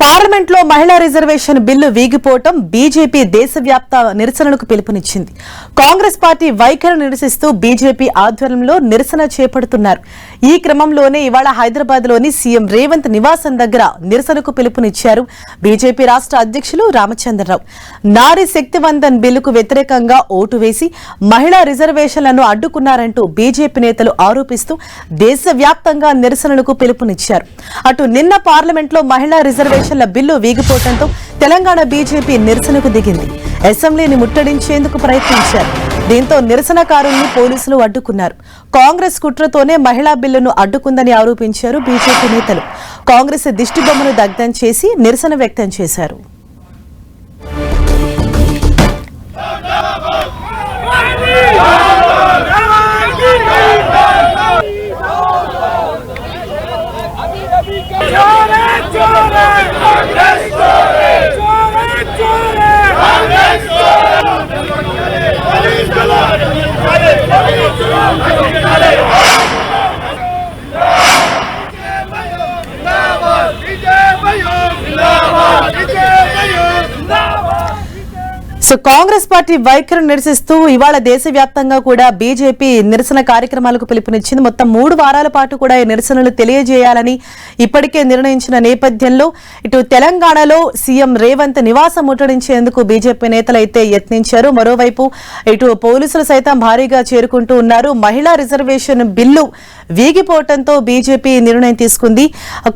పార్లమెంట్లో మహిళా reservation bill వీగిపోవటం BJP దేశవ్యాప్త నిరసనలకు పిలుపునిచ్చింది. కాంగ్రెస్ పార్టీ వైఖరిని నిరసిస్తూ బీజేపీ ఆధ్వర్యంలో నిరసన చేపడుతున్నారు. ఈ క్రమంలోనే ఇవాళ హైదరాబాద్ లోని సీఎం రేవంత్ నివాసం దగ్గర నిరసనకు పిలుపునిచ్చారు బీజేపీ రాష్ట్ర అధ్యక్షులు రామచంద్రరావు. నారీ శక్తివందన్ బిల్లుకు వ్యతిరేకంగా ఓటు వేసి మహిళా రిజర్వేషన్లను అడ్డుకున్నారంటూ బీజేపీ నేతలు ఆరోపిస్తూ దేశవ్యాప్తంగా నిరసనలకు పిలుపునిచ్చారు. అటు నిన్న పార్లమెంట్లో మహిళా రిజర్వేషన్ బిల్లు వీగిపోవడంతో తెలంగాణ బీజేపీ నిరసనకు దిగింది. అసెంబ్లీని ముట్టడించేందుకు ప్రయత్నించారు. దీంతో నిరసనకారుల్ని పోలీసులు అడ్డుకున్నారు. కాంగ్రెస్ కుట్రతోనే మహిళా బిల్లును అడ్డుకుందని ఆరోపించారు బీజేపీ నేతలు. కాంగ్రెస్ దిష్టిబొమ్మను దగ్ధం చేసి నిరసన వ్యక్తం చేశారు. కాంగ్రెస్ పార్టీ వైఖరిని నిరసిస్తూ ఇవాళ దేశవ్యాప్తంగా కూడా బీజేపీ నిరసన కార్యక్రమాలకు పిలుపునిచ్చింది. మొత్తం 3 వారాల పాటు కూడా ఈ నిరసనలు తెలియజేయాలని ఇప్పటికే నిర్ణయించిన నేపథ్యంలో ఇటు తెలంగాణలో సీఎం రేవంత్ నివాసం ముట్టడించేందుకు బీజేపీ నేతలైతే యత్నించారు. మరోవైపు ఇటు పోలీసులు సైతం భారీగా చేరుకుంటూ ఉన్నారు. మహిళా రిజర్వేషన్ బిల్లు వీగిపోవడంతో బీజేపీ నిర్ణయం తీసుకుంది.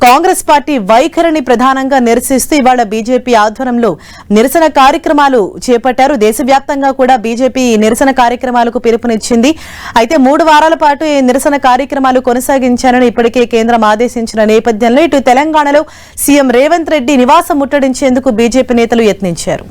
కాంగ్రెస్ పార్టీ వైఖరిని ప్రధానంగా నిరసిస్తూ ఇవాళ బీజేపీ ఆధ్వర్యంలో నిరసన కార్యక్రమాలు చేపట్టారు. దేశవ్యాప్తంగా కూడా బీజేపీ నిరసన కార్యక్రమాలకు పిలుపునిచ్చింది. అయితే 3 వారాల పాటు ఈ నిరసన కార్యక్రమాలు కొనసాగించాలని ఇప్పటికే కేంద్రం ఆదేశించిన నేపథ్యంలో ఇటు తెలంగాణలో సీఎం రేవంత్ రెడ్డి నివాసం ముట్టడించేందుకు బీజేపీ నేతలు యత్నించారు.